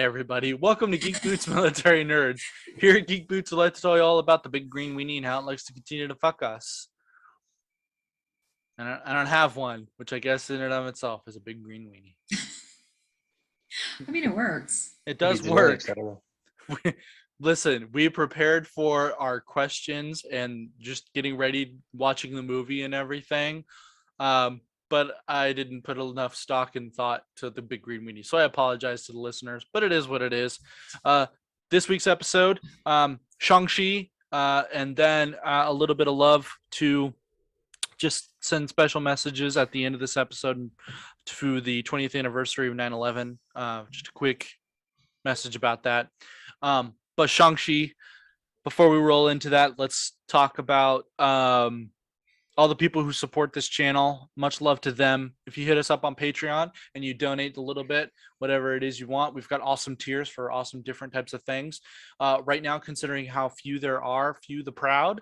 everybody. Welcome to Geek Boots Military Nerds. Here at Geek Boots, we like to tell you all about the big green weenie and how it likes to continue to fuck us. And I don't have one, which I guess in and of itself is a big green weenie. I mean, it works. It does work. Listen, we prepared for our questions and just getting ready, watching the movie and everything. But I didn't put enough stock and thought to the big green weenie. So I apologize to the listeners, but it is what it is. This week's episode, Shang-Chi, and then a little bit of love to just send special messages at the end of this episode to the 20th anniversary of 9/11. Just a quick message about that. But Shang-Chi, before we roll into that, let's talk about all the people who support this channel. Much love to them. If you hit us up on Patreon and you donate a little bit, whatever it is you want, we've got awesome tiers for awesome different types of things. Right now, considering how few there are, few the proud,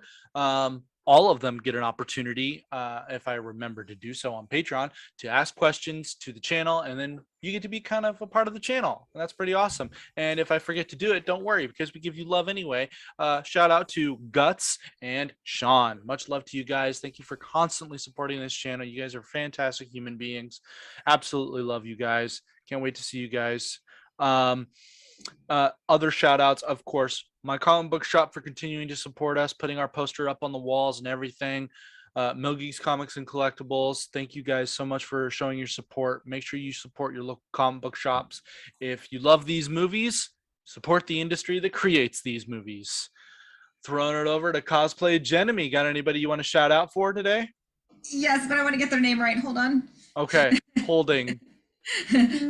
all of them get an opportunity, if I remember to do so on Patreon, to ask questions to the channel, and then you get to be kind of a part of the channel, and that's pretty awesome. And if I forget to do it, don't worry, because we give you love anyway. Shout out to Guts and Sean. Much love to you guys. Thank you for constantly supporting this channel. You guys are fantastic human beings. Absolutely love you guys. Can't wait to see you guys. Other shout outs, of course, my comic book shop for continuing to support us, putting our poster up on the walls and everything. Mill Geeks Comics and Collectibles, thank you guys so much for showing your support. Make sure you support your local comic book shops. If you love these movies, support the industry that creates these movies. Throwing it over to Cosplay Genemy. Got anybody you want to shout out for today? Yes, but I want to get their name right. Hold on. Okay, holding. Okay,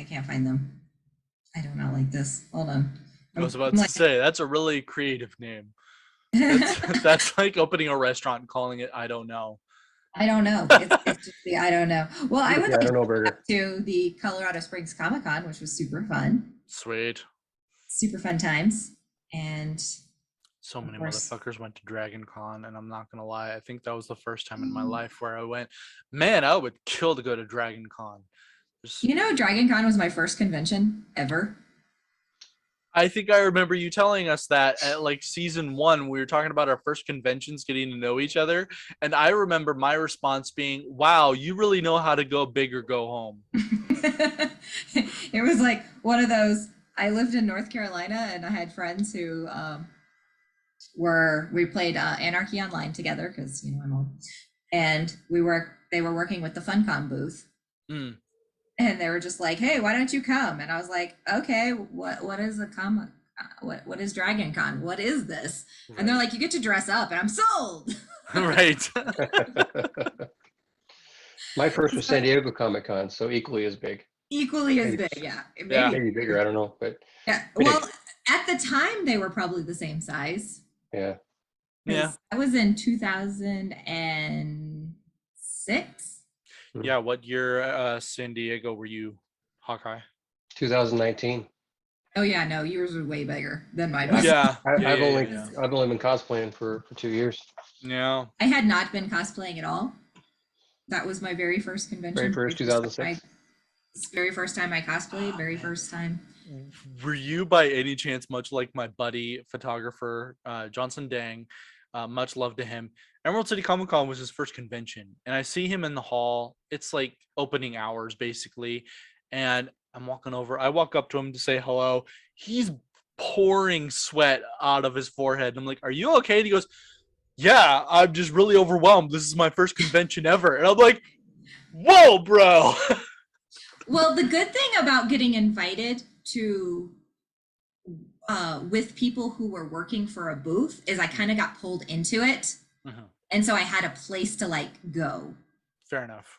I can't find them. I do not like this. Hold on. I was about to say, that's a really creative name. That's like opening a restaurant and calling it I don't know. I don't know. It's just the I don't know. Well, I went to the Colorado Springs Comic Con, which was super fun. Sweet. Super fun times. And so many motherfuckers went to Dragon Con, and I'm not gonna lie, I think that was the first time in my life where I went, man, I would kill to go to Dragon Con. You know, Dragon Con was my first convention ever. I think I remember you telling us that at like season 1, we were talking about our first conventions, getting to know each other, and I remember my response being, wow, you really know how to go big or go home. It was like one of those, I lived in North Carolina, and I had friends who we played Anarchy Online together, because you know I'm old, and they were working with the Funcom booth, and they were just like, hey, why don't you come? And I was like, okay, what is a comic, what is Dragon Con, what is this? Right. And they're like, you get to dress up, and I'm sold. Right. My first was San Diego Comic Con, so equally as big. Yeah. Maybe bigger, I don't know, but yeah. Well, at the time they were probably the same size. Yeah. That was in 2006. Yeah, what year San Diego were you, Hawkeye? 2019. Oh yeah, no, yours were way bigger than mine. Yeah. I've only been cosplaying for 2 years. Yeah. I had not been cosplaying at all. That was my very first convention. Very first 2006. Very first time I cosplayed, very first time. Were you by any chance, much like my buddy photographer Johnson Dang, much love to him, Emerald City Comic Con was his first convention, and I see him in the hall, it's like opening hours basically, and I walk up to him to say hello. He's pouring sweat out of his forehead, and I'm like, are you okay? And he goes, yeah, I'm just really overwhelmed, this is my first convention ever. And I'm like, whoa, bro. Well, the good thing about getting invited to with people who were working for a booth is I kind of got pulled into it. And so I had a place to like go. Fair enough.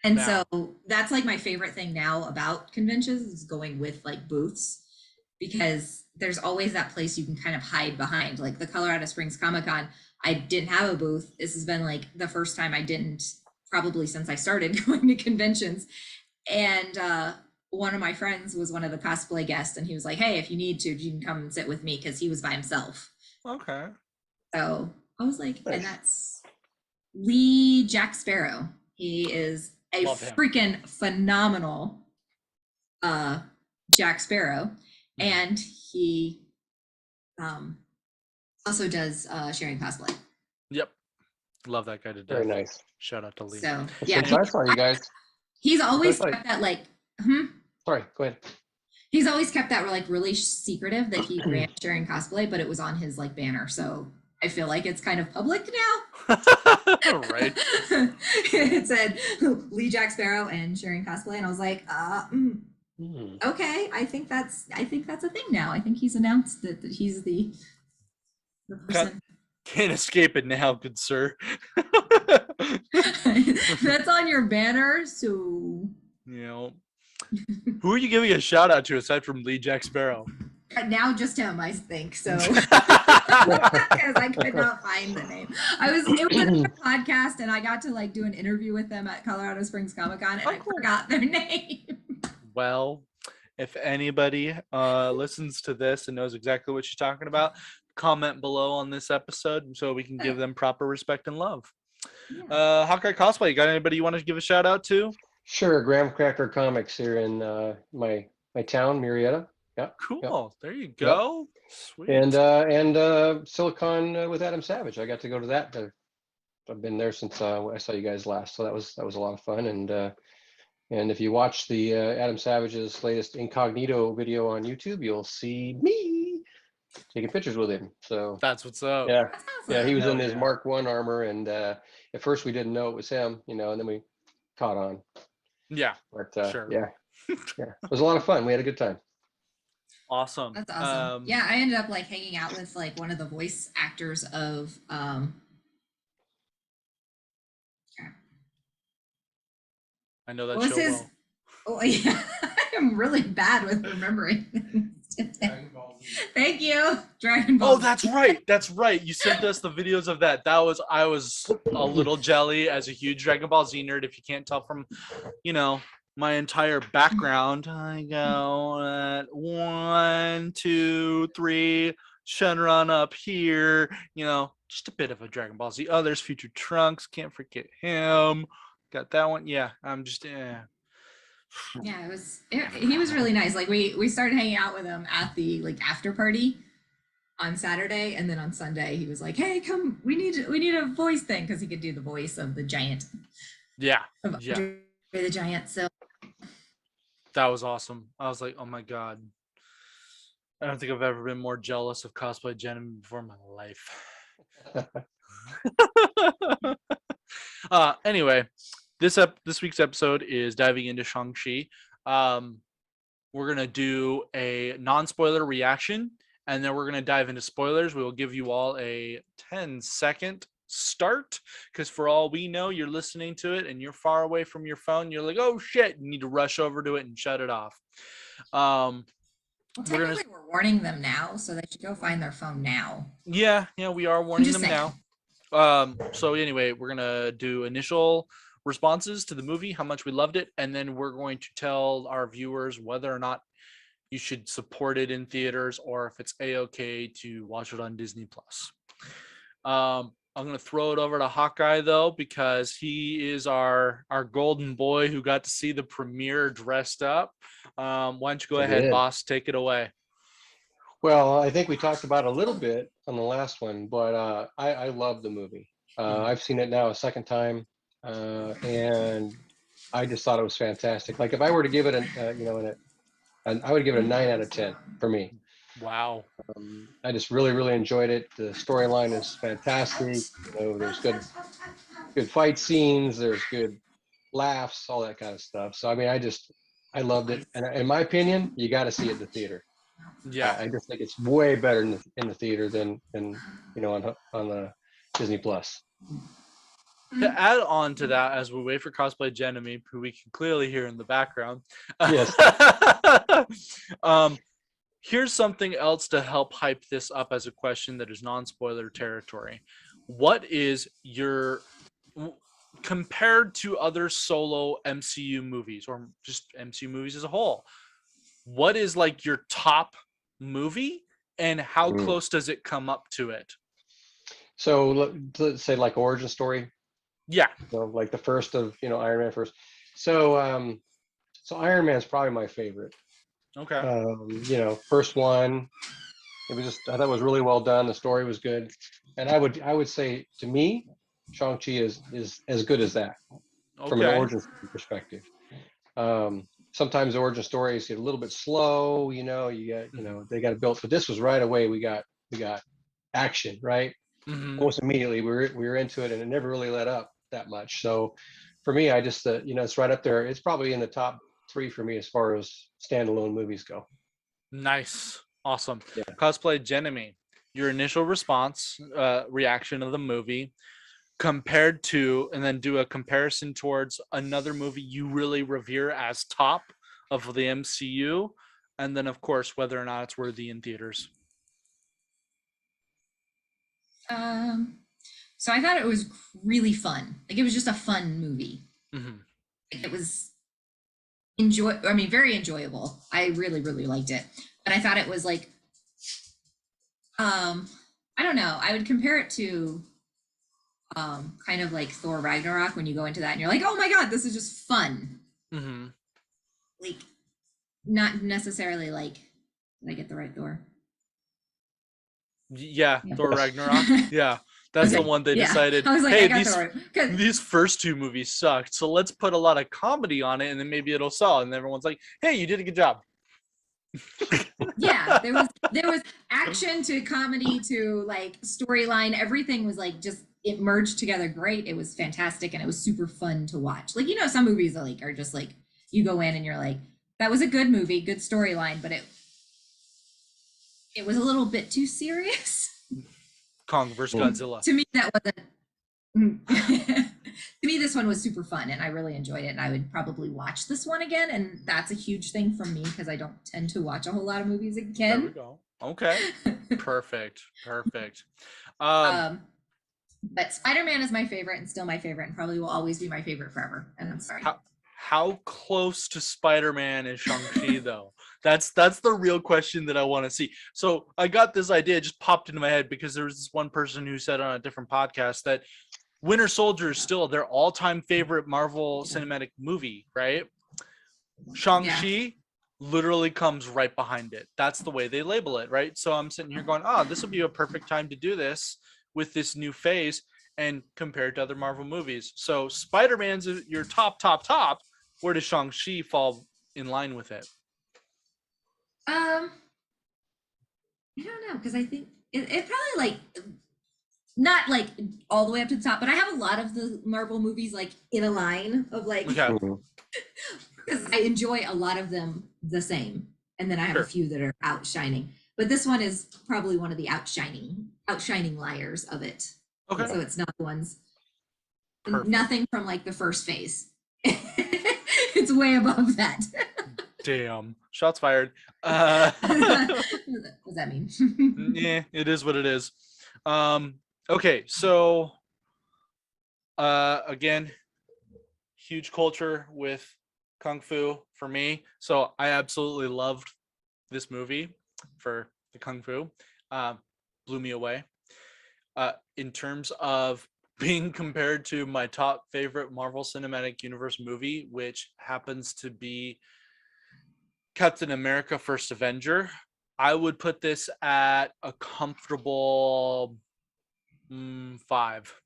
And so that's like my favorite thing now about conventions is going with like booths, because there's always that place you can kind of hide behind. Like the Colorado Springs Comic Con, I didn't have a booth. This has been like the first time I didn't, probably since I started going to conventions. And one of my friends was one of the cosplay guests, and he was like, hey, if you need to, you can come and sit with me, because he was by himself. Okay. So I was like, nice. And Lee Jack Sparrow. He is a Love him. freaking phenomenal Jack Sparrow, and he also does sharing cosplay. Yep. Love that guy to death. Very nice. Shout out to Lee. So Yeah, yeah, since I saw you guys. he's always Sorry. kept that like. Sorry, go ahead. He's always kept that like really secretive that he ran sharing cosplay, but it was on his like banner. So I feel like it's kind of public now. Right. It said Lee Jack Sparrow and sharing cosplay, and I was like, okay, I think that's a thing now. I think he's announced that he's the person. Can't escape it now, good sir. That's on your banner, so You know, who are you giving a shout out to aside from Lee Jack Sparrow? now just him, I think. So because I could not find the name. It was a podcast, and I got to like do an interview with them at Colorado Springs Comic Con, and I forgot their name. Well, if anybody listens to this and knows exactly what she's talking about, comment below on this episode so we can give them proper respect and love. Yeah. Hawkeye Cosplay, you got anybody you want to give a shout out to? Sure, Graham Cracker Comics here in my town, Murrieta. Yeah. Cool. Yep. There you go. Sweet. And Silicon with Adam Savage. I got to go to that. I've been there since I saw you guys last, so that was a lot of fun. And if you watch the Adam Savage's latest incognito video on YouTube, you'll see me taking pictures with him. So that's what's up. yeah, That's awesome. yeah, he was Hell in his yeah. Mark I armor, and at first we didn't know it was him, and then we caught on. Yeah. But Sure. yeah, it was a lot of fun. We had a good time. Awesome. That's awesome. Yeah, I ended up like hanging out with like one of the voice actors of I know that what was show his well. oh yeah, I'm really bad with remembering things. Thank you. Dragon Ball. Oh, that's right. That's right. You sent us the videos of that. I was a little jelly as a huge Dragon Ball Z nerd. If you can't tell from, my entire background, I go at 1, 2, 3, Shenron up here. Just a bit of a Dragon Ball Z. Oh, there's Future Trunks. Can't forget him. Got that one. Yeah, I'm just. Yeah, he was really nice. Like we started hanging out with him at the like after party on Saturday, and then on Sunday he was like, "Hey, come, we need a voice thing," because he could do the voice of the giant. Yeah. Of Andre the Giant. So that was awesome. I was like, oh my god. I don't think I've ever been more jealous of cosplay Jen before in my life. Anyway, this week's episode is diving into Shang-Chi. We're gonna do a non-spoiler reaction, and then we're gonna dive into spoilers. We will give you all a 10-second start, because for all we know, you're listening to it and you're far away from your phone. You're like, oh shit, you need to rush over to it and shut it off. well, we're warning them now, so they should go find their phone now. Yeah, we are warning them now. So anyway, we're gonna do initial responses to the movie, how much we loved it, and then we're going to tell our viewers whether or not you should support it in theaters or if it's a-okay to watch it on Disney Plus. I'm going to throw it over to Hawkeye, though, because he is our golden boy who got to see the premiere dressed up. Why don't you go ahead, boss? Take it away. Well, I think we talked about it a little bit on the last one, but I love the movie. I've seen it now a second time, and I just thought it was fantastic. Like if I were to give it I would give it a 9 out of 10 for me. Wow. I just really, really enjoyed it. The storyline is fantastic. There's good fight scenes. There's good laughs, all that kind of stuff. So, I mean, I loved it. And in my opinion, you got to see it in the theater. Yeah. I just think it's way better in the theater than on the Disney Plus. To add on to that, as we wait for Cosplay Jenemy, who we can clearly hear in the background. Yes. Here's something else to help hype this up as a question that is non-spoiler territory. What is your, compared to other solo MCU movies or just MCU movies as a whole, what is like your top movie and how close does it come up to it? So let's say like origin story. Yeah. So like the first of, Iron Man first. So so Iron Man's probably my favorite. Okay. First one, I thought it was really well done. The story was good. And I would say, to me, Shang-Chi is as good as that from an Okay. origin perspective. Sometimes origin stories get a little bit slow, they got to build, but this was right away. We got action, right? Hmm. Almost immediately we were into it, and it never really let up that much. So for me, I just, it's right up there. It's probably in the top three for me as far as standalone movies go. Nice. Awesome. Yeah. Cosplay Genemy, your initial response, reaction of the movie compared to, and then do a comparison towards another movie you really revere as top of the MCU. And then, of course, whether or not it's worthy in theaters. Um, so I thought it was really fun. Like it was just a fun movie. Hmm. Like it was very enjoyable. I really, really liked it. But I thought it was like, I don't know. I would compare it to kind of like Thor Ragnarok when you go into that and you're like, oh my God, this is just fun. Hmm. Like not necessarily like, did I get the right Thor? Yeah, Yeah. Thor Ragnarok. Yeah, that's the Okay. one they Yeah. decided. I was like, Hey, I got the right. 'Cause these first two movies sucked, so let's put a lot of comedy on it, and then maybe it'll sell. And everyone's like, "Hey, you did a good job." yeah, there was action to comedy to like storyline. Everything was like just it merged together great. It was fantastic and it was super fun to watch. Like some movies are just like you go in and you're like, that was a good movie, good storyline, but it was a little bit too serious. Kong versus Mm. Godzilla. To me, that wasn't. To me, this one was super fun and I really enjoyed it. And I would probably watch this one again. And that's a huge thing for me because I don't tend to watch a whole lot of movies There we again. go. Okay, perfect. Um, But Spider-Man is my favorite and still my favorite and probably will always be my favorite forever. And I'm sorry. how close to Spider-Man is Shang-Chi though? That's the real question that I want to see. So I got this idea, it just popped into my head because there was this one person who said on a different podcast that Winter Soldier is still their all-time favorite Marvel cinematic movie, right? Yeah. Shang-Chi literally comes right behind it. That's the way they label it, right? So I'm sitting here going, oh, this will be a perfect time to do this with this new phase and compared to other Marvel movies. So Spider-Man's your top. Where does Shang-Chi fall in line with it? I don't know because I think it probably like not like all the way up to the top, but I have a lot of the Marvel movies like in a line of like Okay, Mhm. because I enjoy a lot of them the same, and then I have a sure. few that are outshining. But this one is probably one of the outshining liars of it. Okay, So it's not the ones perfect. nothing from like the first phase. It's way above that. Damn, shots fired. What does that mean? Yeah, it is what it is. Okay, so again, huge culture with kung fu for me, so I absolutely loved this movie for the kung fu. uh, Blew me away. In terms of being compared to my top favorite Marvel Cinematic Universe movie, which happens to be Captain America First Avenger, I would put this at a comfortable 5.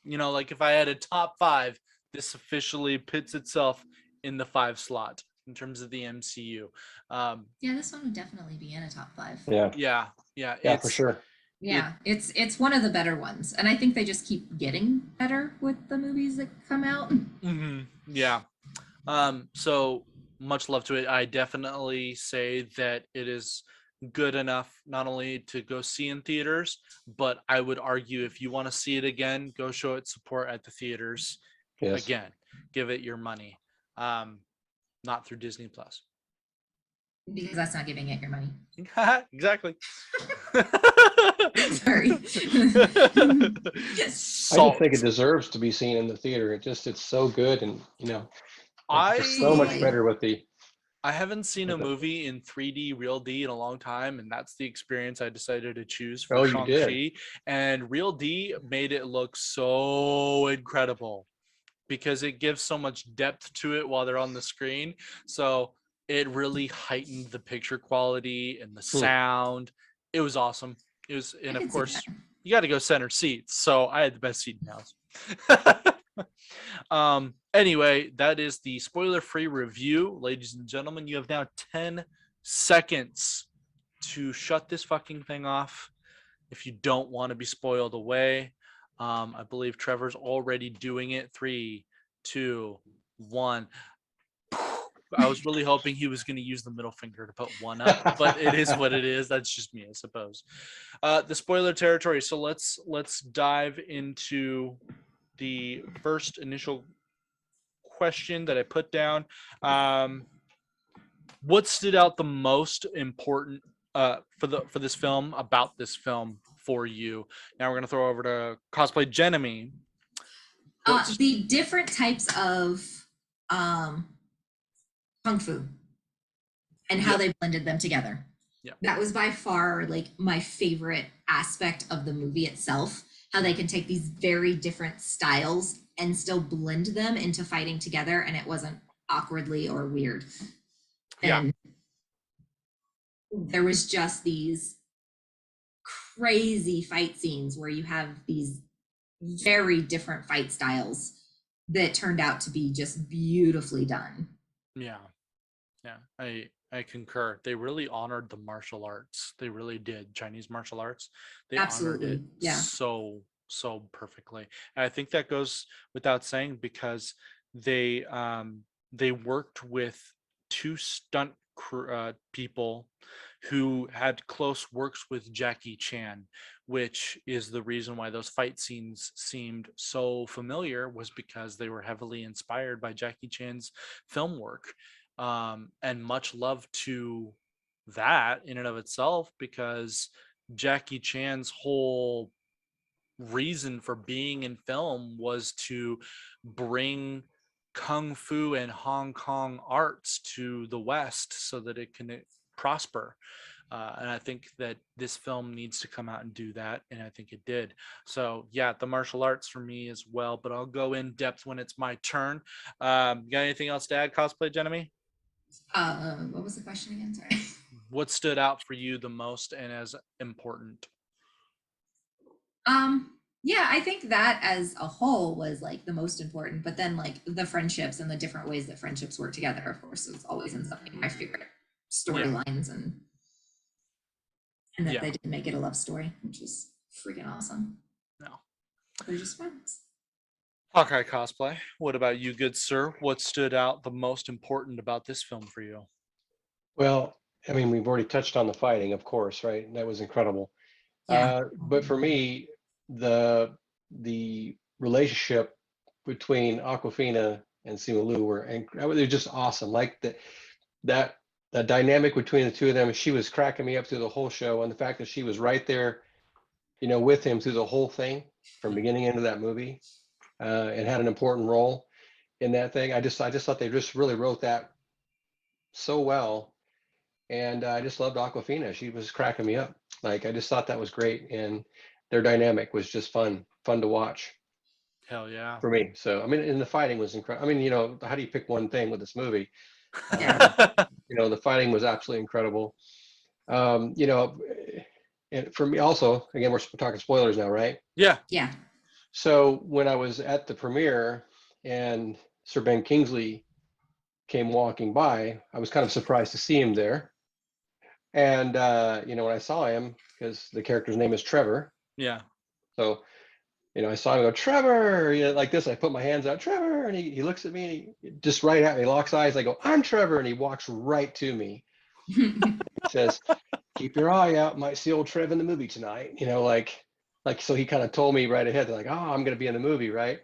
Like if I had a top 5, this officially pits itself in the 5 slot in terms of the MCU. Yeah, this one would definitely be in a top 5. Yeah, Yeah, yeah, for sure. Yeah, it's one of the better ones, and I think they just keep getting better with the movies that come out. Yeah. So much love to it. I definitely say that it is good enough not only to go see in theaters, but I would argue if you want to see it again, go show it support at the theaters Yes. again. Give it your money. Not through Disney Plus. Because that's not giving it your money. Exactly. Sorry. I just Salt. think it deserves to be seen in the theater. It's so good, and it's I just so much better with the I haven't seen a But movie in 3D Real D in a long time, and that's the experience I decided to choose for oh, you did. Shang-Chi. And Real D made it look so incredible because it gives so much depth to it while they're on the screen. So it really heightened the picture quality and the Hmm. sound. It was awesome. It was, I and of can see that. course, you got to go center seats. So I had the best seat in the house. Anyway, that is the spoiler-free review. Ladies and gentlemen, you have now 10 seconds to shut this fucking thing off if you don't want to be spoiled away. I believe Trevor's already doing it. 3, 2, 1. I was really hoping he was going to use the middle finger to put one up, but it is what it is. That's just me, I suppose. The spoiler territory. So let's dive into the first initial question that I put down. What stood out the most important for this film, about this film for you? Now we're gonna throw over to cosplay Jenemy. The different types of um, kung fu and how Yep. they blended them together. Yeah. That was by far like my favorite aspect of the movie itself. How they can take these very different styles and still blend them into fighting together, and it wasn't awkwardly or weird. Yeah. And there was just these crazy fight scenes where you have these very different fight styles that turned out to be just beautifully done. Yeah. Yeah. I concur. They really honored the martial arts. They really did. Chinese martial arts. They honored it Absolutely. Yeah. so perfectly. And I think that goes without saying because they they worked with two stunt people who had close works with Jackie Chan, which is the reason why those fight scenes seemed so familiar, was because they were heavily inspired by Jackie Chan's film work. And much love to that in and of itself, because Jackie Chan's whole reason for being in film was to bring kung fu and Hong Kong arts to the West so that it can prosper. And I think that this film needs to come out and do that, and I think it did. So yeah, the martial arts for me as well, but I'll go in depth when it's my turn. You got anything else to add, cosplay Jenemy? What was the question again? Sorry. What stood out for you the most and as important? Yeah, I think that as a whole was like the most important, but then like the friendships and the different ways that friendships work together, of course, is always in something my favorite Yeah. storylines, and that Yeah. they did make it a love story, which is freaking awesome. No. They're just friends. Hawkeye cosplay. What about you, good sir? What stood out the most important about this film for you? Well, I mean, we've already touched on the fighting, of course, right? That was incredible. Yeah. But for me, the relationship between Aquafina and Simu Liu they're just awesome. Like that that dynamic between the two of them, she was cracking me up through the whole show, and the fact that she was right there, with him through the whole thing from beginning into that movie, and had an important role in that thing. I just thought they just really wrote that so well, and I just loved Aquafina. She was cracking me up. Like I just thought that was great, and their dynamic was just fun to watch Hell yeah. for me. So I mean, and the fighting was incredible. I mean, how do you pick one thing with this movie? Yeah. The fighting was absolutely incredible. Um, you know, and for me also, again, we're talking spoilers now, right? Yeah. Yeah. So when I was at the premiere and Sir Ben Kingsley came walking by, I was kind of surprised to see him there. And when I saw him, because the character's name is Trevor, Yeah. so I saw him go, Trevor, like this. I put my hands out, Trevor, and he looks at me, and he just right at me, locks eyes. I go, I'm Trevor, and he walks right to me. Says, keep your eye out, might see old Trev in the movie tonight. Like so he kind of told me right ahead, like, oh, I'm going to be in the movie, right?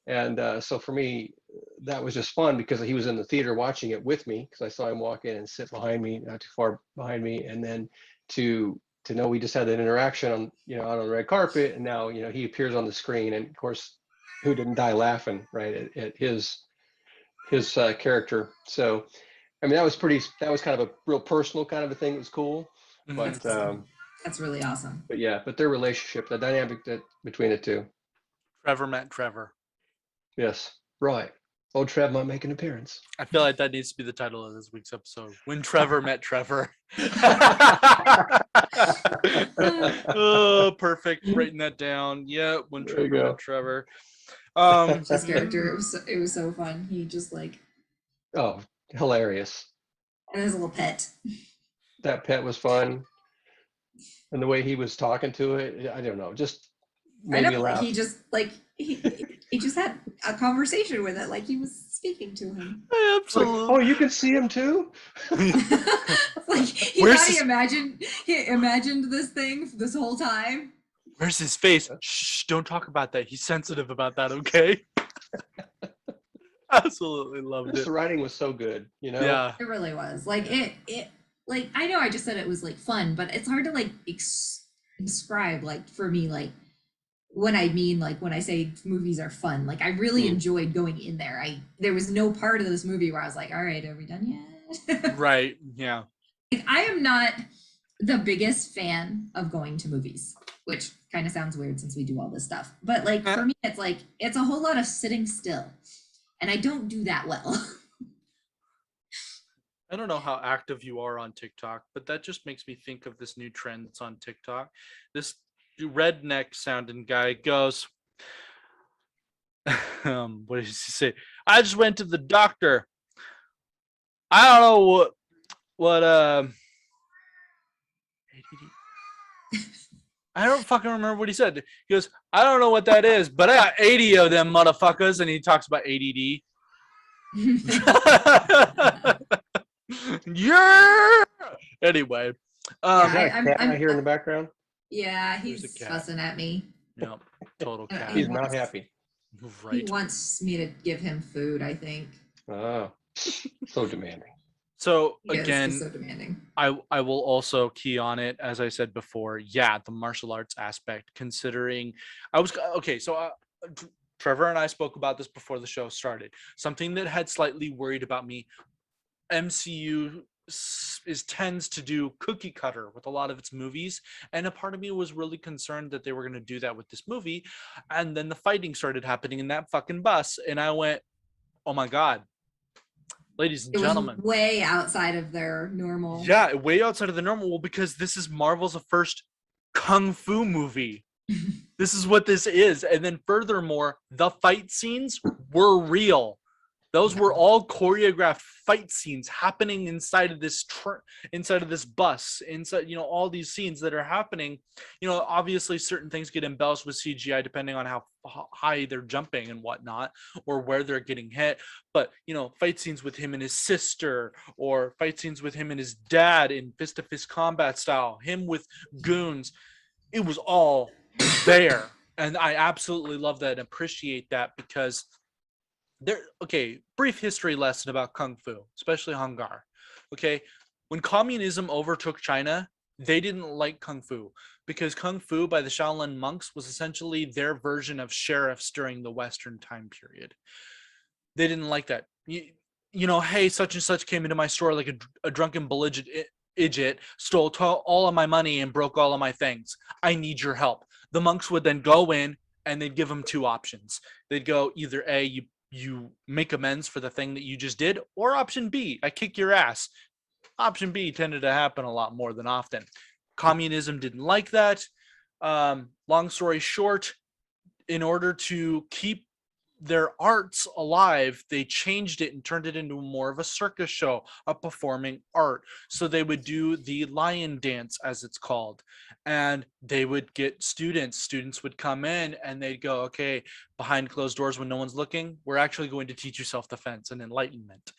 And so for me, that was just fun because he was in the theater watching it with me, because I saw him walk in and sit behind me, not too far behind me, and then to know we just had that interaction on out on the red carpet, and now he appears on the screen, and of course, who didn't die laughing, right, at his character. So I mean, that was kind of a real personal kind of a thing. It was cool. Mhm. That's really awesome. But yeah, but their relationship, the dynamic that between the two. Trevor met Trevor. Yes. Right. Old Trev might make an appearance. I feel like that needs to be the title of this week's episode. When Trevor met Trevor. Oh, perfect. Writing that down. Yeah, when There you Trevor go. met Trevor. His character, it was so fun. He just like, Oh, hilarious. and his little pet. That pet was fun. And the way he was talking to it, I don't know, just I made me know laugh. he just like he just had a conversation with it, like he was speaking to him. Like, Absolutely. oh, you can see him too? Like he Where's thought his- he imagined this thing this whole time. Where's his face? Shh, don't talk about that. He's sensitive about that, okay? Absolutely loved This it. writing was so good, you know? Yeah. It really was. Like it like I know I just said it was like fun, but it's hard to like describe like for me like when I mean like when I say movies are fun. Like I really enjoyed going in there. There was no part of this movie where I was like, all right, are we done yet? Right. Yeah. Like, I am not the biggest fan of going to movies, which kind of sounds weird since we do all this stuff. But like for me, it's like it's a whole lot of sitting still, and I don't do that well. I don't know how active you are on TikTok, but that just makes me think of this new trend that's on TikTok. This redneck sounding guy goes, what did he say? I just went to the doctor. I don't know what I don't fucking remember what he said. He goes, I don't know what that is, but I got 80 of them motherfuckers, and he talks about ADD. Yeah. Anyway, Is that a I'm- cat I'm- I hear in the background? Yeah, There's a he's cat. fussing at me. no, total cat. He's not happy. He Right. wants me to give him food, I think. Oh, so demanding. So He is. again, He's so demanding. I will also key on it, as I said before. Yeah, the martial arts aspect. Considering I was okay, so Trevor and I spoke about this before the show started. Something that had slightly worried about me. MCU tends to do cookie cutter with a lot of its movies, and a part of me was really concerned that they were going to do that with this movie, and then the fighting started happening in that fucking bus, and I went, oh my god, ladies and It was gentlemen. way outside of their normal. Yeah, way outside of the normal. Well, because this is Marvel's first kung fu movie. This is what this is. And then furthermore, the fight scenes were real. Those were all choreographed fight scenes happening inside of this bus, inside, all these scenes that are happening. Obviously certain things get embellished with CGI depending on how high they're jumping and whatnot, or where they're getting hit. But, fight scenes with him and his sister, or fight scenes with him and his dad in fist-to-fist combat style, him with goons. It was all there. And I absolutely love that and appreciate that, because brief history lesson about Kung Fu, especially Hung Gar. Okay, when communism overtook China, they didn't like Kung Fu, because Kung Fu by the Shaolin monks was essentially their version of sheriffs during the Western time period. They didn't like that. Hey, such and such came into my store like a drunken belligerent idiot, stole all of my money and broke all of my things. I need your help. The monks would then go in and they'd give them two options. They'd go, either A, you make amends for the thing that you just did, or option B, I kick your ass. Option B tended to happen a lot more than often. Communism didn't like that. Long story short, in order to keep their arts alive, they changed it and turned it into more of a circus show, a performing art. So they would do the lion dance, as it's called, and they would get students would come in and they'd go, okay, behind closed doors when no one's looking, we're actually going to teach you self-defense and enlightenment.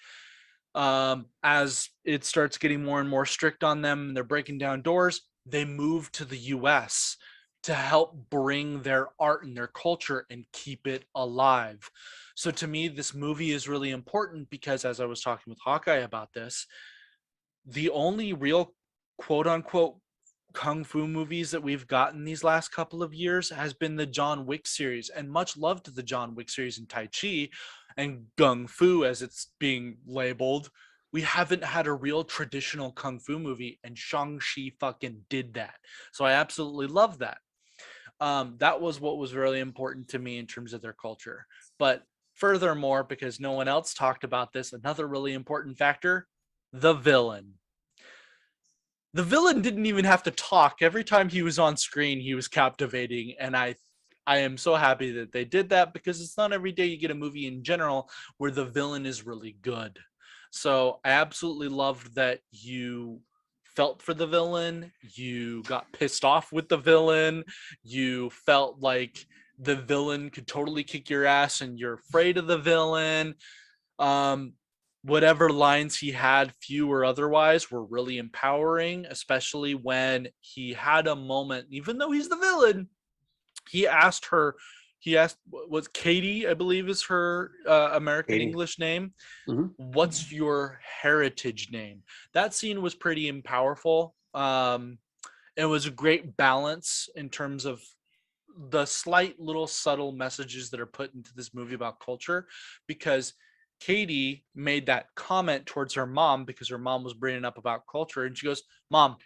As it starts getting more and more strict on them and they're breaking down doors, they move to the US to help bring their art and their culture and keep it alive. So to me, this movie is really important because, as I was talking with Hawkeye about this, the only real quote unquote kung fu movies that we've gotten these last couple of years has been the John Wick series, and much love to the John Wick series in Tai Chi and Gung Fu, as it's being labeled. we haven't had a real traditional kung fu movie, and Shang-Chi fucking did that. So I absolutely love that. That was what was really important to me in terms of their culture. But furthermore, because no one else talked about this, another really important factor, the villain. The villain didn't even have to talk. Every time he was on screen, he was captivating, and I am so happy that they did that, because it's not every day you get a movie in general where the villain is really good. So I absolutely loved that you felt for the villain, you got pissed off with the villain, you felt like the villain could totally kick your ass and you're afraid of the villain. Um, Whatever lines he had, few or otherwise, were really empowering, especially when he had a moment, even though he's the villain, he asked her, he asked, was Katie, I believe is her American Katie. English name, Mhm. what's your heritage name? That scene was pretty powerful. It was a great balance in terms of the slight little subtle messages that are put into this movie about culture, because Katie made that comment towards her mom because her mom was bringing up about culture, and she goes, "Mom,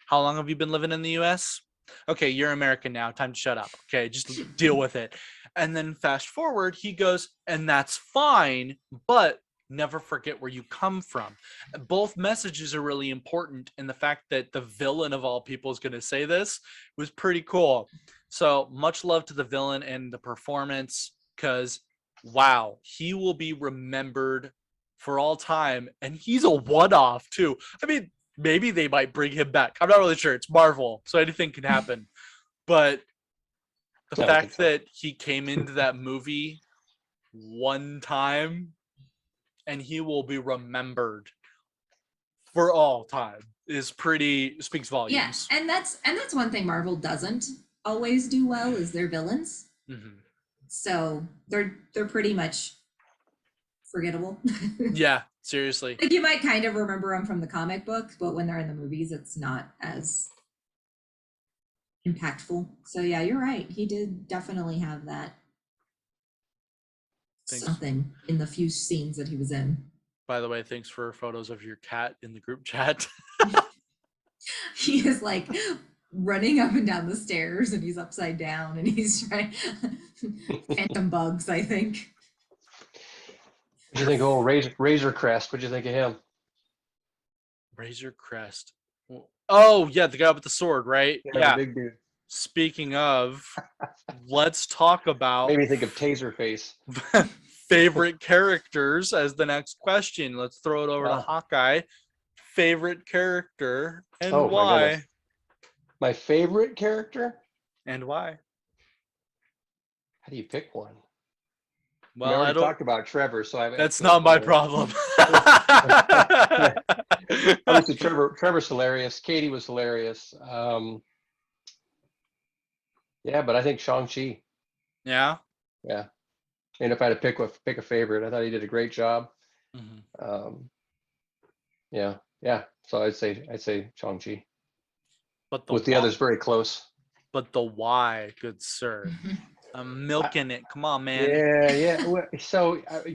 how long have you been living in the US? Okay, you're American now. Time to shut up. Okay, just deal with it." And then fast forward, he goes, "And that's fine, but never forget where you come from." Both messages are really important, and the fact that the villain of all people is going to say this was pretty cool. So much love to the villain and the performance, because wow, he will be remembered for all time, and he's a one-off too. I mean, maybe they might bring him back. I'm not really sure. It's Marvel, so anything can happen. But the I don't think fact so. that he came into that movie one time and he will be remembered for all time is pretty, speaks Yeah, volumes. and that's one thing Marvel doesn't always do well is their villains. Mhm. So they're pretty much forgettable. Yeah, seriously. Like you might kind of remember them from the comic book, but when they're in the movies, it's not as impactful. So yeah, you're right. He did definitely have that Thanks. something in the few scenes that he was in. By the way, thanks for photos of your cat in the group chat. He is like running up and down the stairs and he's upside down and he's trying phantom bugs, I think. What do you think of old Razor Crest? What do you think of him? Razor Crest. Oh, yeah, the guy with the sword, right? Yeah, the Yeah. big dude. Speaking of, let's talk about Made me think of Taserface. favorite characters as the next question. Let's throw it over to Ah. Hawkeye. Favorite character and Oh my goodness. why? My favorite character? And why? How do you pick one? We Well, I already don't. talked about Trevor, so I've That's not my problem. obviously Trevor's hilarious. Katie was hilarious. Yeah, but I think Shang-Chi. Yeah. Yeah. And if I had to pick a favorite, I thought he did a great job. Mhm. Um, yeah, yeah. So I'd say Shang-Chi. But the With the why? others very close. But the why, good sir. I'm milking it. Come on, man. Yeah, yeah.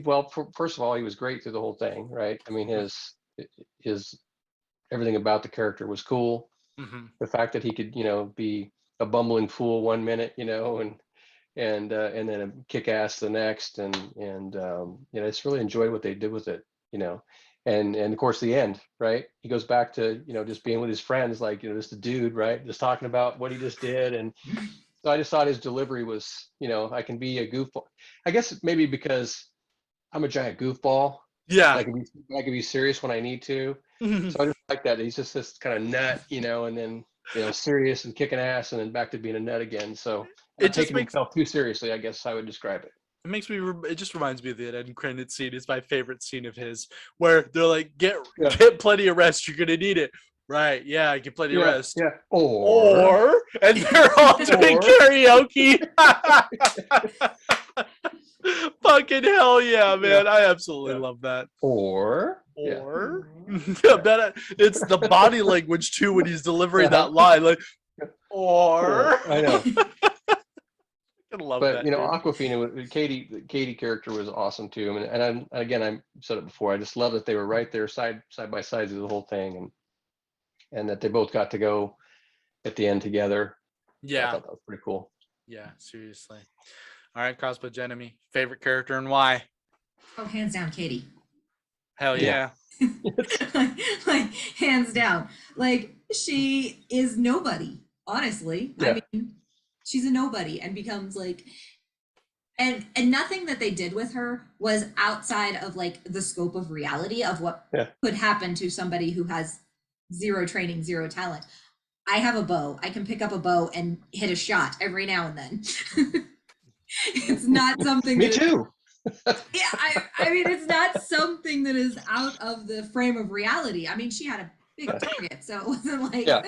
Well, first of all, he was great through the whole thing, right? I mean, his everything about the character was cool. Mhm. The fact that he could, be a bumbling fool one minute, and then a kick ass the next, and I just really enjoyed what they did with it, and of course the end, right? He goes back to just being with his friends, like just a dude, right? Just talking about what he just did, and so I just thought his delivery was, I can be a goofball. I guess maybe because I'm a giant goofball, and Yeah. I can be serious when I need to. So I just like that. He's just this kind of nut, and then serious and kicking ass, and then back to being a nut again. So It not just taking makes himself too seriously, I guess I would describe it. it makes me it just reminds me of the end credit scene. Is my favorite scene of his, where they're like, Yeah, get plenty of rest, you're gonna need it. Right, yeah, get plenty of yeah, rest. yeah. Or, And they're all doing or, karaoke. Fucking hell yeah, yeah, man. I absolutely yeah. love that. Yeah. Or Yeah. it's the body language too when he's delivering Uh-huh. that line, like Or, or I know. I love But that. you know, Dude. Aquafina, Katie character was awesome too. Again, I said it before. I just love that they were right there, side by side through the whole thing, and that they both got to go at the end together. So I Yeah. thought that was pretty cool. Yeah. Seriously. All right, Cosplay Jenemy, favorite character and why? Oh, hands down, Katie. Hell Yeah. yeah. like hands down. Like she is nobody, honestly. Yeah. I mean, she's a nobody and becomes like and nothing that they did with her was outside of like the scope of reality of what Yeah. could happen to somebody who has zero training, zero talent. I have a bow. I can pick up a bow and hit a shot every now and then. It's not something Me that is, too. yeah, I mean, it's not something that is out of the frame of reality. I mean, she had a big target, so it wasn't like Yeah.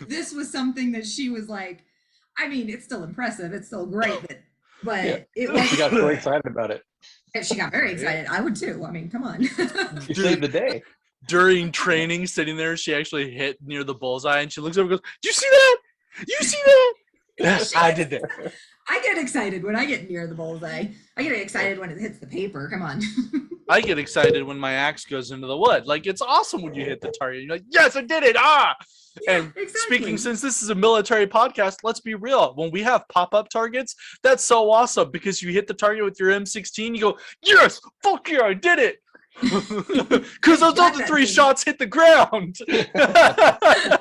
this was something that she was like, I mean, it's still impressive. It's still great, but Yeah. it was. She got so excited about it. She got very excited. I would too. I mean, come on. She saved the day. During training, sitting there, she actually hit near the bullseye, and she looks over and goes, "Do you see that? You see that?" Yes, I did that. I get excited when I get near the bullseye. I get excited when it hits the paper. Come on. I get excited when my axe goes into the wood. Like, it's awesome when you hit the target. You're like, yes, I did it. Ah. Yeah, And exactly. speaking, since this is a military podcast, let's be real. When we have pop-up targets, that's so awesome because you hit the target with your M16, you go, yes, fuck yeah, I did it. Because those other 3 shots hit the ground. I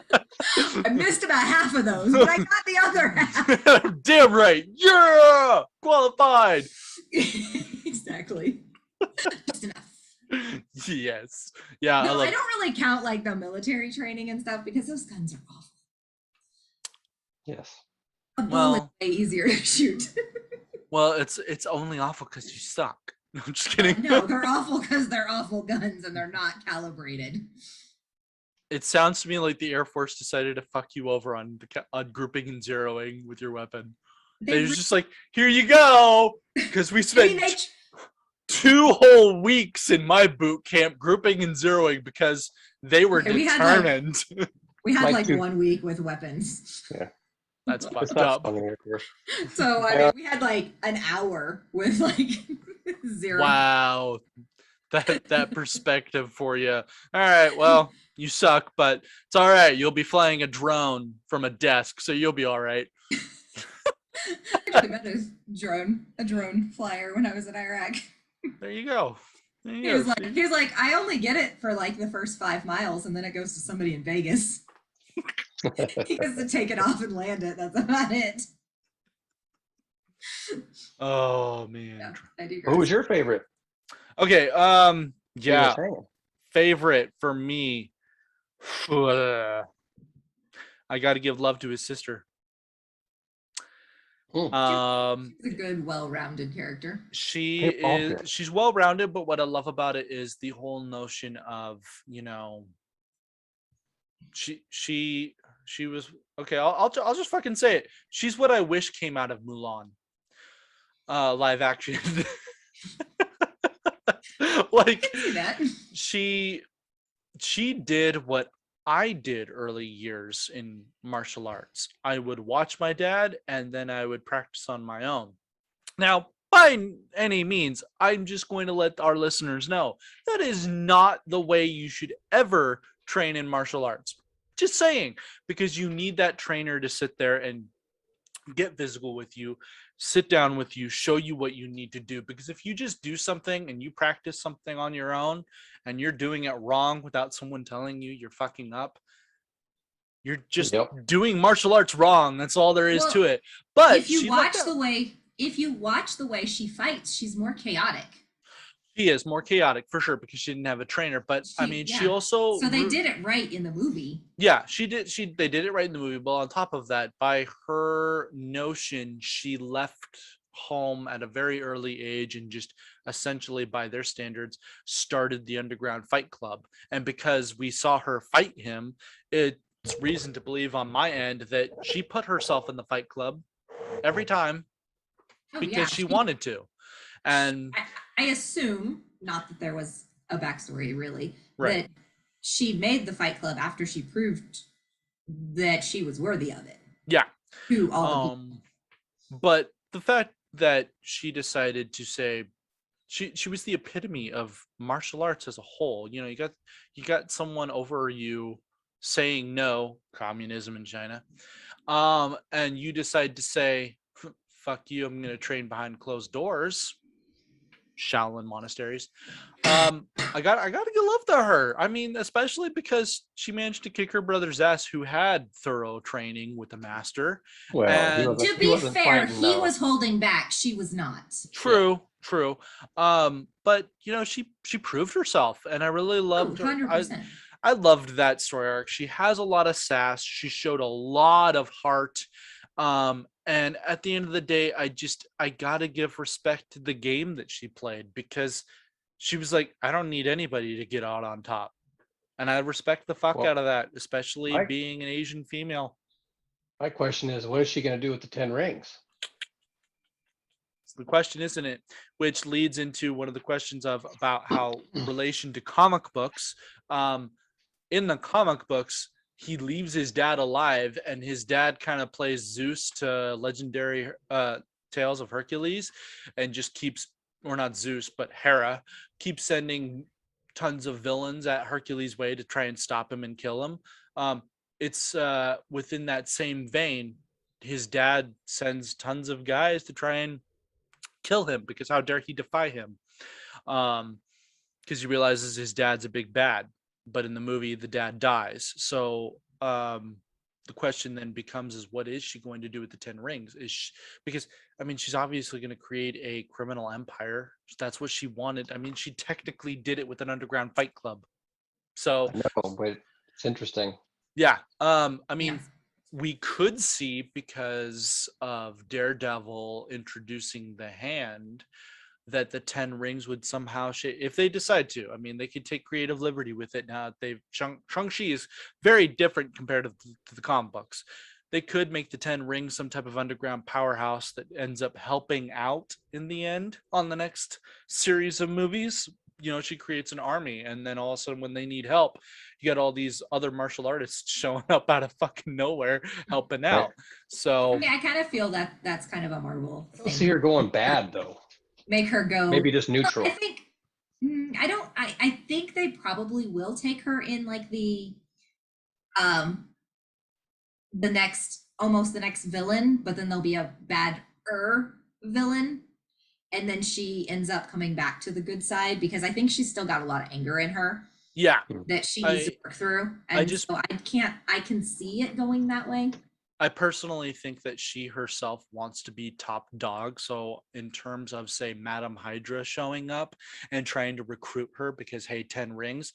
missed about half of those, but I got the other half. Damn right. Yeah, qualified. Exactly. Just enough. Yes. Yeah. No, I don't really count like the military training and stuff because those guns are awful. Yes. A bow is way easier to shoot. Well, it's only awful because you suck. No, I'm just kidding. No, they're awful because they're awful guns and they're not calibrated. It sounds to me like the Air Force decided to fuck you over on grouping and zeroing with your weapon. They're just like, here you go, because we spent 2 whole weeks in my boot camp grouping and zeroing because they were determined. We had like 1 week with weapons. Yeah. That's fucked up. So I mean, we had like an hour with like 0. Wow. That perspective for you. All right, well, you suck, but it's all right. You'll be flying a drone from a desk, so you'll be all right. I met a drone flyer when I was in Iraq. There you go. He was like, I only get it for like the first 5 miles, and then it goes to somebody in Vegas. He gets to take it off and land it. That's about it. Oh man. Yeah, I do. Who was your favorite? Okay, yeah. Favorite for me. I got to give love to his sister. She's a good, well-rounded character. She's well-rounded, but what I love about it is the whole notion of, you know, she was okay. I'll just fucking say it. She's what I wish came out of Mulan, live action. Like, she did what I did early years in martial arts. I would watch my dad and then I would practice on my own. Now, by any means, I'm just going to let our listeners know that is not the way you should ever train in martial arts. Just saying, because you need that trainer to sit there and get physical with you, sit down with you, show you what you need to do. Because if you just do something and you practice something on your own and you're doing it wrong without someone telling you you're fucking up, you're just doing martial arts wrong. That's all there is to it. But if you watch the way she fights, she's more chaotic. She is more chaotic for sure because she didn't have a trainer. But I mean, she also. So they did it right in the movie. Yeah, she did. They did it right in the movie. But on top of that, by her notion, she left home at a very early age and just essentially, by their standards, started the underground fight club. And because we saw her fight him, it's reason to believe on my end that she put herself in the fight club every time because she wanted to. And I assume, not that there was a backstory really, that she made the fight club after she proved that she was worthy of it. Yeah. To all the people. But the fact that she decided to say she was the epitome of martial arts as a whole. You know, you got someone over you saying no, communism in China, and you decide to say, fuck you, I'm gonna train behind closed doors, Shaolin monasteries. I gotta give love to her. I mean, especially because she managed to kick her brother's ass, who had thorough training with the master. Well, And To he be wasn't fair, fighting he though. was holding back. She was not. true, true. But you know, she proved herself, and I really Oh, loved her. 100%. I loved that story arc. She has a lot of sass. She showed a lot of heart. And at the end of the day, I gotta give respect to the game that she played, because she was like, I don't need anybody to get out on top. And I respect the fuck Well, out of that, especially my being an Asian female. my question is, what is she going to do with the 10 rings? It's the question, isn't it? Which leads into one of the questions of about how relation to comic books. Um, in the comic books, he leaves his dad alive, and his dad kind of plays Zeus to legendary Tales of Hercules, and just keeps, or not Zeus, but Hera, keeps sending tons of villains at Hercules' way to try and stop him and kill him. It's within that same vein. His dad sends tons of guys to try and kill him, because how dare he defy him? Because he realizes his dad's a big bad, but in the movie the dad dies. So the question then becomes, is what is she going to do with the 10 rings? Is she, because I mean, she's obviously going to create a criminal empire. That's what she wanted. I mean, she technically did it with an underground fight club. So I know, but it's interesting. yeah, I mean, Yes. we could see, because of Daredevil introducing the hand, that the 10 rings would somehow if they decide to. I mean, they could take creative liberty with it. Now they've Shang-Chi is very different compared to the comic books. They could make the 10 rings some type of underground powerhouse that ends up helping out in the end on the next series of movies. You know, she creates an army, and then all of a sudden when they need help, you got all these other martial artists showing up out of fucking nowhere helping Right. out. So I mean, I kind of feel that that's kind of a Marvel I don't thing. see her going bad though. Make her go. Maybe just I neutral. think I don't. I think they probably will take her in like um the next, almost the next villain, but then there'll be a bad villain, and then she ends up coming back to the good side, because I think she's still got a lot of anger in her yeah, that she needs to I work through, I and just so I can see it going that way. I personally think that she herself wants to be top dog. So, in terms of, say, Madam Hydra showing up and trying to recruit her because, hey, 10 rings,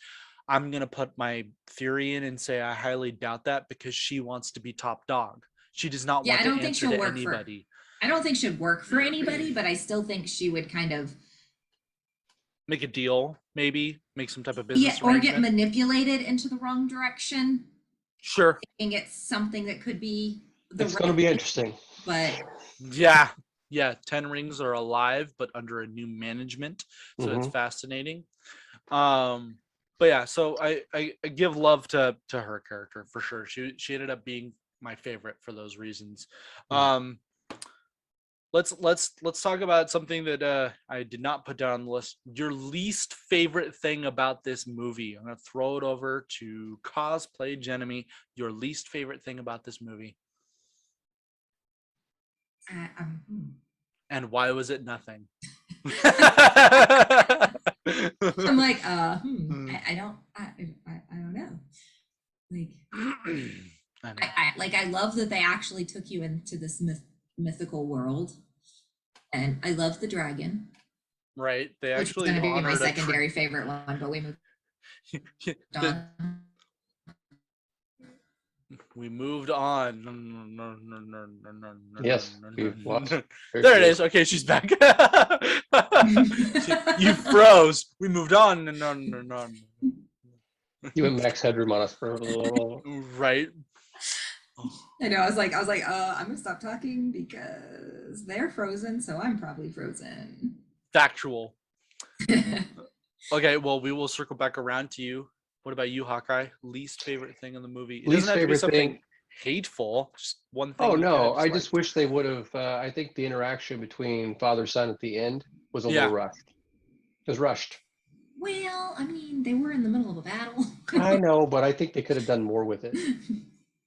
I'm going to put my theory in and say I highly doubt that, because she wants to be top dog. She does not Yeah, want I to don't think answer she'll to work for. anybody. I don't think she'd work for anybody, but I still think she would kind of Make a deal, maybe, make some type of get business or get arrangement. manipulated into the wrong direction, Sure. thinking it's something that could be the It's going to right be thing, interesting. but Yeah. Yeah. 10 rings are alive, but under a new management. So it's Hmm. fascinating. But yeah, so I give love to her character for sure. She ended up being my favorite for those reasons. Um, let's talk about something that I did not put down on the list. Your least favorite thing about this movie. I'm gonna throw it over to Cosplay Jenemy. Your least favorite thing about this movie, and why was it nothing? I'm like, I don't, I don't know. Like, I know. I love that they actually took you into this mythical world, and I love the dragon, Right? They which was actually going to be my honored a secondary favorite one, but we moved the, on. we moved on. No, no, no, no, no, no, no, Yes, no, no, we've no, lost. no. There it is. Okay, she's back. You froze. We moved on. No, no, no, no. You and Max Headroom on us for a little. Right. I know. I was like, I'm gonna stop talking because they're frozen, so I'm probably frozen. Factual. Okay, well, we will circle back around to you. What about you, Hawkeye? Least favorite thing in the movie? It doesn't Least have to be favorite something thing. hateful. Just one thing. Oh he kinda no, I just disliked. wish they would have. I think the interaction between father son at the end was a little Yeah. rushed. It was rushed. Well, I mean, they were in the middle of a battle. I know, but I think they could have done more with it.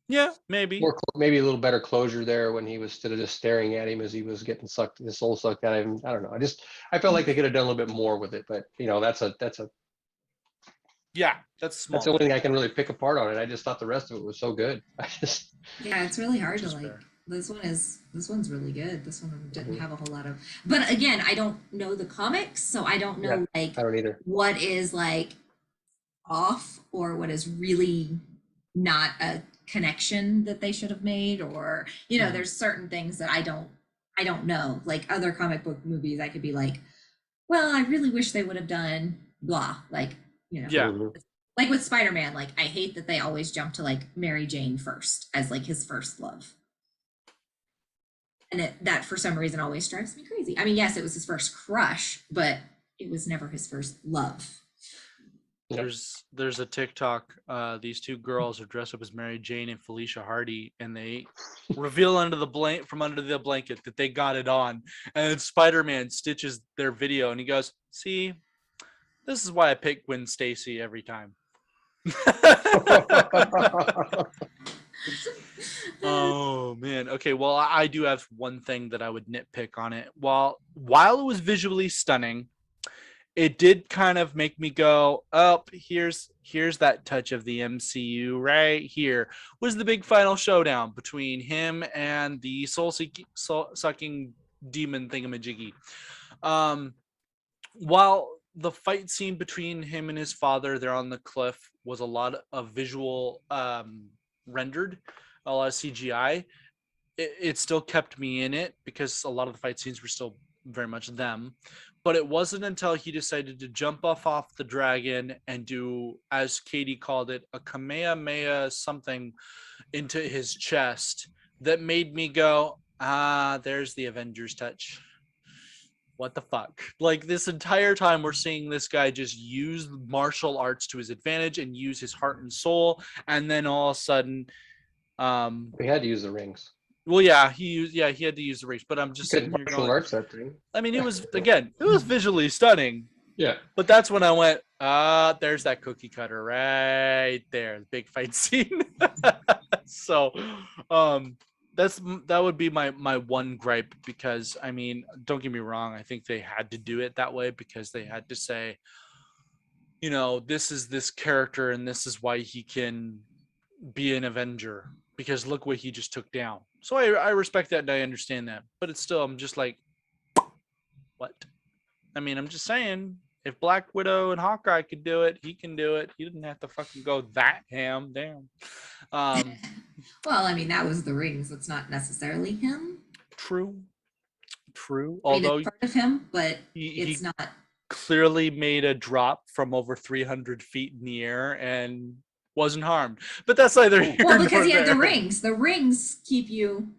Yeah, maybe. Maybe a little better closure there when he was instead of just staring at him as he was getting sucked, his soul sucked out of him. I don't know. I felt like they could have done a little bit more with it, but Yeah, that's a small that's the only thing. thing I can really pick apart on it. I just thought the rest of it was so good. Yeah, it's really hard Which to is like. fair. This one's really good. This one didn't Mhm. have a whole lot of. But again, I don't know the comics, so I don't Yeah, know like I don't either. what is like off or what is really not a connection that they should have made, or Mhm. there's certain things that I don't know. Like other comic book movies, I could be like, well, I really wish they would have done blah, like, Yeah. Mhm. like with Spider-Man, like I hate that they always jump to like Mary Jane first as like his first love. And that for some reason always drives me crazy. I mean, yes, it was his first crush, but it was never his first love. Yep. There's a TikTok. These two girls are dressed up as Mary Jane and Felicia Hardy, and they reveal from under the blanket that they got it on. And then Spider-Man stitches their video, and he goes, "See, this is why I pick Gwen Stacy every time." Oh man. Okay, well, I do have one thing that I would nitpick on it. While it was visually stunning, it did kind of make me go, "Oh, here's that touch of the MCU right here." Was the big final showdown between him and the soul-sucking demon thingamajiggy. Um, while the fight scene between him and his father there on the cliff was a lot of visual rendered, a lot of CGI, it still kept me in it because a lot of the fight scenes were still very much them. But it wasn't until he decided to jump off the dragon and do, as Katie called it, a Kamehameha something into his chest that made me go, there's the Avengers touch. What the fuck? Like this entire time we're seeing this guy just use martial arts to his advantage and use his heart and soul, and then all of a sudden, We had to use the rings. well, yeah, he had to use the rings, but I'm just You could sitting here martial going, arts that thing. I mean, it was visually stunning, Yeah. but that's when I went, there's that cookie cutter right there, the big fight scene. So, um, that would be my one gripe, because I mean, don't get me wrong, I think they had to do it that way because they had to say, this is this character and this is why he can be an Avenger, because look what he just took down. So I respect that and I understand that, but it's still, I'm just like, what? I mean, I'm just saying, if Black Widow and Hawkeye could do it, he can do it. He didn't have to fucking go that ham down. Well, I mean, that was the rings. That's not necessarily him. True. I mean, Although it's part of him, but it's he not. clearly made a drop from over 300 feet in the air and wasn't harmed. But that's neither here Well, because nor he had the there. rings. The rings keep you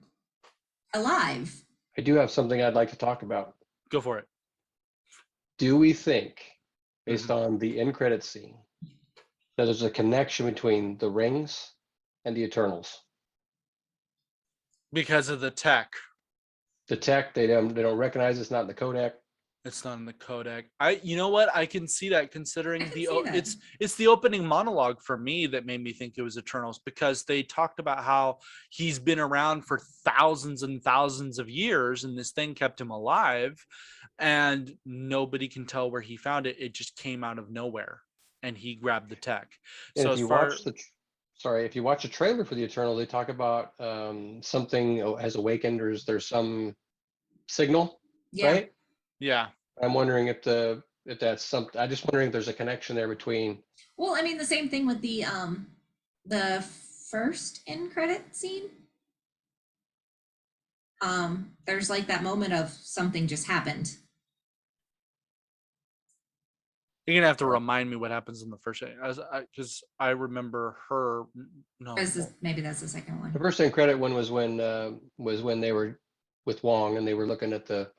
alive. I do have something I'd like to talk about. Go for it. Do we think, based Mhm. on the end credit scene, that there's a connection between the rings and the Eternals? Because of the tech. The tech, they don't recognize it's not in the Kodak. It's not in the codec. You know what? I can see that, considering I can see that. it's the opening monologue for me that made me think it was Eternals, because they talked about how he's been around for thousands and thousands of years and this thing kept him alive, and nobody can tell where he found it. It just came out of nowhere and he grabbed the tech. And So if as you far watch if you watch a trailer for the Eternal, they talk about something has awakened, or there's some signal, Yeah. right? yeah. I'm wondering if that's something. I'm just wondering if there's a connection there between. Well, I mean, the same thing with the first end credit scene. There's like that moment of something just happened. You're gonna have to remind me what happens in the first, because I remember her. No, Maybe that's the second The one. first end credit one was when they were with Wong and they were looking at the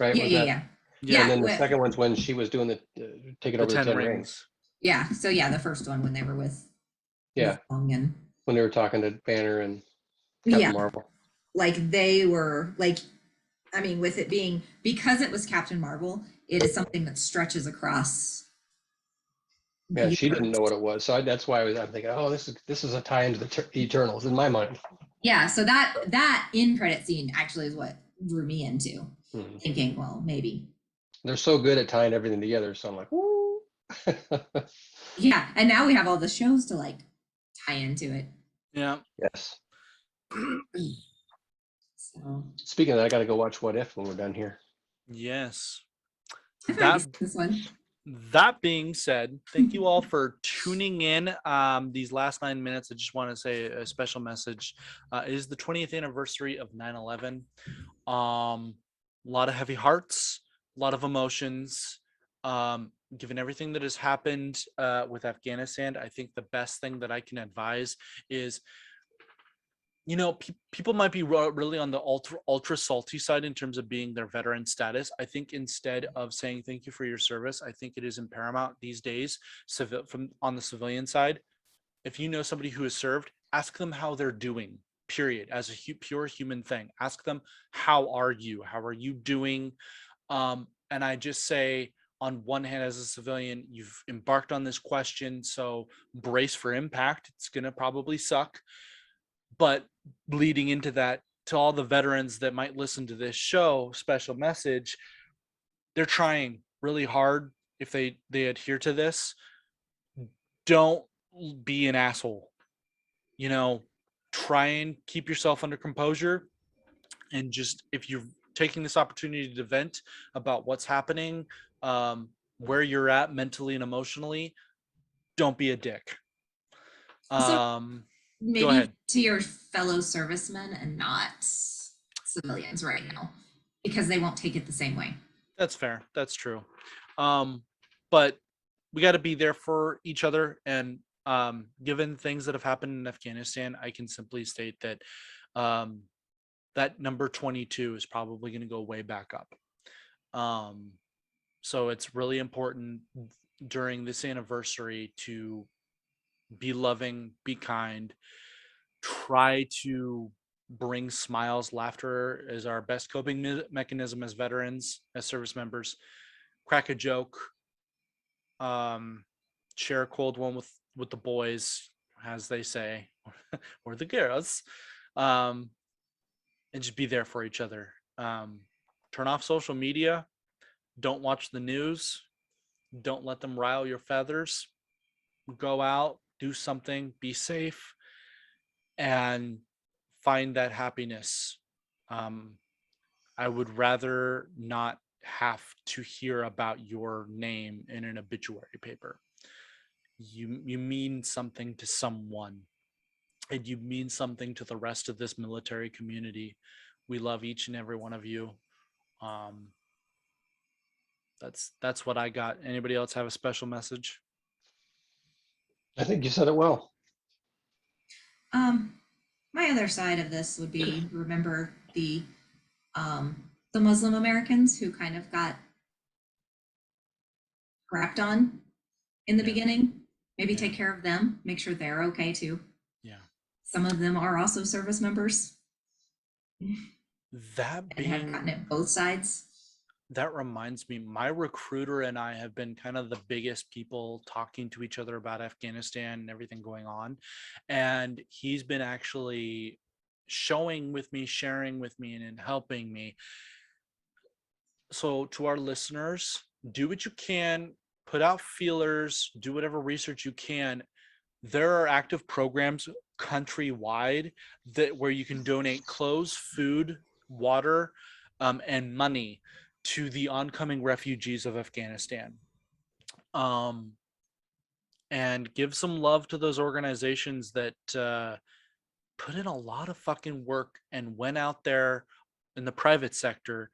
right. Yeah, Was yeah, that? yeah. yeah, And then the Yeah, second one's when she was doing taking the over the 10 10 rings. rings. yeah. So yeah, the first one when they were with Yeah, Wong and when they were talking to Banner and Captain Yeah, Marvel. like they were like, I mean, with it being because it was Captain Marvel, it is something that stretches across the Yeah, she didn't universe. know what it was, so I'm thinking, oh, this is a tie into the Eternals in my mind. Yeah, so that in credit scene actually is what drew me into Hmm. thinking, well, maybe. They're so good at tying everything together, so I'm like, woo. Yeah, and now we have all the shows to like tie into it. Yeah. Yes. So Speaking of that, I got to go watch What If when we're done here. Yes. I've already That seen this one. that being said, thank you all for tuning in. These last 9 minutes, I just want to say a special message. It is the 20th anniversary of 9/11. A lot of heavy hearts, a lot of emotions. Given everything that has happened with Afghanistan, I think the best thing that I can advise is, people might be really on the ultra salty side in terms of being their veteran status. I think instead of saying thank you for your service, I think it is in paramount these days, from on the civilian side. If you know somebody who has served, ask them how they're doing. Period. As a pure human thing, ask them, how are you? How are you doing? And I just say, on one hand, as a civilian, you've embarked on this question, so brace for impact. It's gonna probably suck. But leading into that, to all the veterans that might listen to this show, special message: they're trying really hard. If they adhere to this, don't be an asshole. You know, try and keep yourself under composure, and just, if you're taking this opportunity to vent about what's happening, where you're at mentally and emotionally, don't be a dick. Also, um Go maybe ahead. to your fellow servicemen and not civilians right now, because they won't take it the same way. That's fair. That's true. But we got to be there for each other. And given things that have happened in Afghanistan, I can simply state that um, that number 22 is probably going to go way back up. Um, so it's really important during this anniversary to be loving, be kind, try to bring smiles. Laughter is our best coping mechanism as veterans, as service members. Crack a joke, um, share a cold one with the boys, as they say, or the girls, um, and just be there for each other. Turn off social media. Don't watch the news. Don't let them rile your feathers. Go out, do something, be safe, and find that happiness. Um, I would rather not have to hear about your name in an obituary paper. You mean something to someone, and you mean something to the rest of this military community. We love each and every one of you. Um, that's what I got. Anybody else have a special message? I think you said it well. Um, my other side of this would be, remember the Muslim Americans who kind of got crapped on in the Yeah. beginning. Maybe Yeah. take care of them, make sure they're okay too. Yeah. Some of them are also service members That and have gotten being it both sides. That reminds me, my recruiter and I have been kind of the biggest people talking to each other about Afghanistan and everything going on. And he's been actually showing with me, sharing with me, and helping me. So, to our listeners, do what you can, put out feelers, do whatever research you can. There are active programs countrywide that where you can donate clothes, food, water, and money to the oncoming refugees of Afghanistan. Um, and give some love to those organizations that put in a lot of fucking work and went out there in the private sector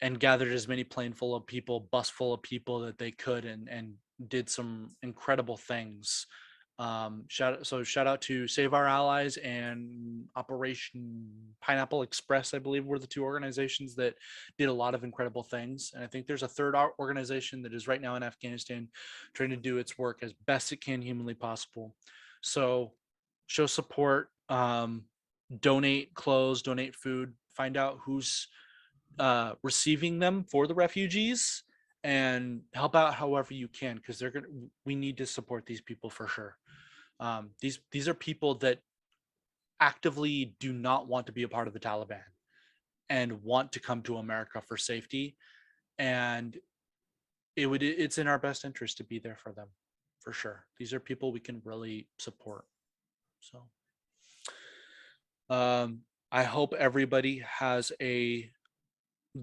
and gathered as many plane full of people, bus full of people that they could, and did some incredible things. Shout out to Save Our Allies and Operation Pineapple Express, I believe, were the two organizations that did a lot of incredible things. And I think there's a third organization that is right now in Afghanistan trying to do its work as best it can humanly possible. So show support. donate clothes, donate food, find out who's receiving them for the refugees, and help out however you can, because we need to support these people for sure. These are people that actively do not want to be a part of the Taliban and want to come to America for safety, and it's in our best interest to be there for them, for sure. These are people we can really support. So I hope everybody has a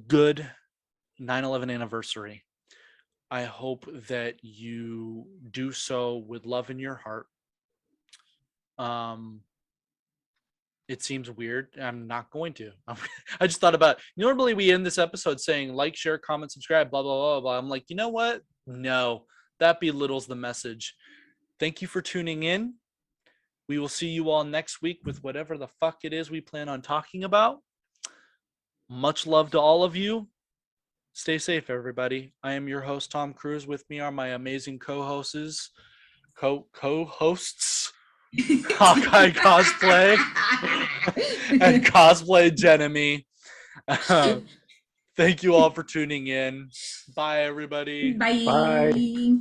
good 9/11 anniversary. I hope that you do so with love in your heart. It seems weird. I'm not going to. I just thought about, normally we end this episode saying like, share, comment, subscribe, blah, blah, blah, blah. I'm like, you know what? No, that belittles the message. Thank you for tuning in. We will see you all next week with whatever the fuck it is we plan on talking about. Much love to all of you. Stay safe, everybody. I am your host, Tom Cruise. With me are my amazing co-hosts, Hawkeye Cosplay and Cosplay Jenemy. Thank you all for tuning in. Bye, everybody. Bye. Bye.